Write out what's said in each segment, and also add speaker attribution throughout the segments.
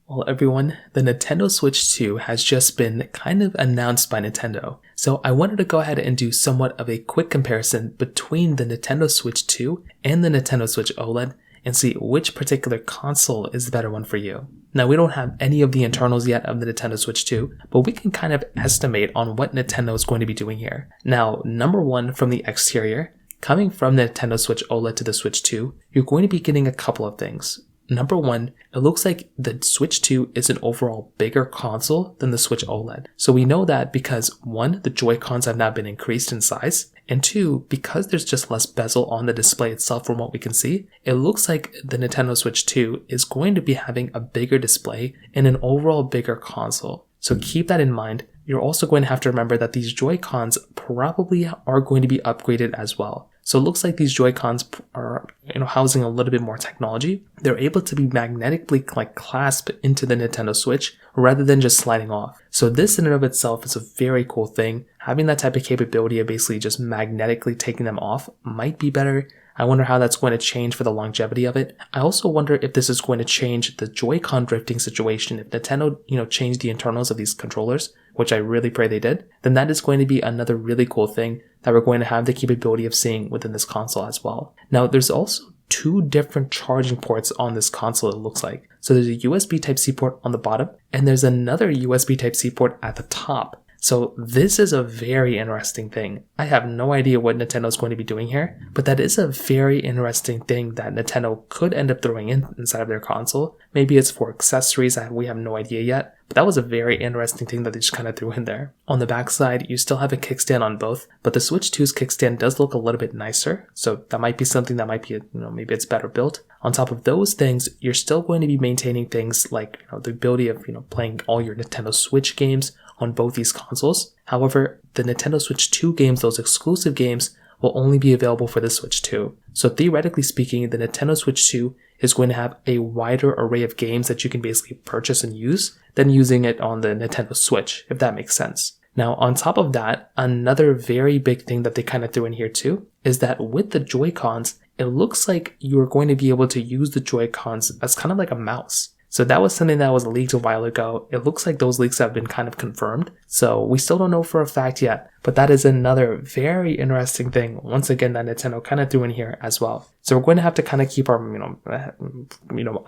Speaker 1: Well, everyone, the Nintendo Switch 2 has just been kind of announced by Nintendo. So I wanted to go ahead and do somewhat of a quick comparison between the Nintendo Switch 2 and the Nintendo Switch OLED and see which particular console is the better one for you. Now, we don't have any of the internals yet of the Nintendo Switch 2, but we can kind of estimate on what Nintendo is going to be doing here. Now, number one, from the exterior, coming from the Nintendo Switch OLED to the Switch 2, you're going to be getting a couple of things. Number one, it looks like the Switch 2 is an overall bigger console than the Switch OLED. So we know that because one, the Joy-Cons have now been increased in size, and two, because there's just less bezel on the display itself from what we can see, it looks like the Nintendo Switch 2 is going to be having a bigger display and an overall bigger console. So keep that in mind. You're also going to have to remember that these Joy-Cons probably are going to be upgraded as well. So it looks like these Joy-Cons are housing a little bit more technology. They're able to be magnetically clasped into the Nintendo Switch rather than just sliding off. So this in and of itself is a very cool thing. Having that type of capability of basically just magnetically taking them off might be better. I wonder how that's going to change for the longevity of it. I also wonder if this is going to change the Joy-Con drifting situation. If Nintendo, changed the internals of these controllers, which I really pray they did, then that is going to be another really cool thing that we're going to have the capability of seeing within this console as well. Now, there's also two different charging ports on this console, it looks like. So there's a USB Type-C port on the bottom, and there's another USB Type-C port at the top. So this is a very interesting thing. I have no idea what Nintendo is going to be doing here, but that is a very interesting thing that Nintendo could end up throwing inside of their console. Maybe it's for accessories, we have no idea yet, but that was a very interesting thing that they just kind of threw in there. On the back side, you still have a kickstand on both, but the Switch 2's kickstand does look a little bit nicer, so that might be something that might be, maybe it's better built. On top of those things, you're still going to be maintaining things like, the ability of, playing all your Nintendo Switch games on both these consoles. However, the Nintendo Switch 2 games, those exclusive games, will only be available for the Switch 2. So theoretically speaking, the Nintendo Switch 2 is going to have a wider array of games that you can basically purchase and use than using it on the Nintendo Switch, if that makes sense. Now, on top of that, another very big thing that they kind of threw in here too is that with the Joy-Cons, it looks like you are going to be able to use the Joy-Cons as kind of like a mouse. So that was something that was leaked a while ago. It looks like those leaks have been kind of confirmed. So we still don't know for a fact yet, but that is another very interesting thing, once again, that Nintendo kind of threw in here as well. So we're going to have to kind of keep our,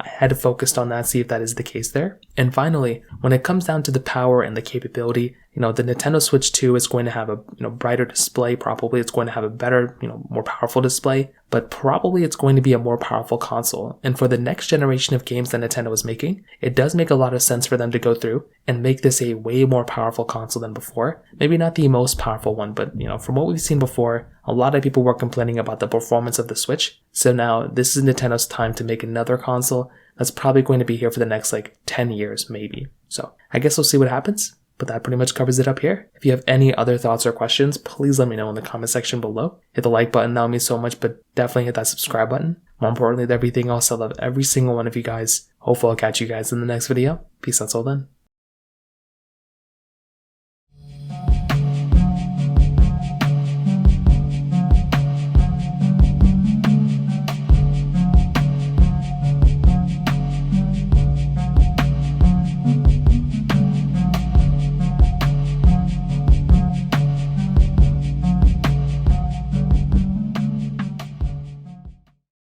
Speaker 1: head focused on that, see if that is the case there. And finally, when it comes down to the power and the capability, the Nintendo Switch 2 is going to have a, brighter display. Probably it's going to have a better, more powerful display, but probably it's going to be a more powerful console. And for the next generation of games that Nintendo is making, it does make a lot of sense for them to go through and make this a way more powerful console than before. Maybe not the most powerful one, but from what we've seen before, a lot of people were complaining about the performance of the Switch. So now this is Nintendo's time to make another console that's probably going to be here for the next 10 years maybe. So I guess we'll see what happens. But that pretty much covers it up here. If you have any other thoughts or questions, please let me know in the comment section below. Hit the like button, that would mean so much, but definitely hit that subscribe button. More importantly than everything else, I love every single one of you guys. Hopefully I'll catch you guys in the next video. Peace out till then.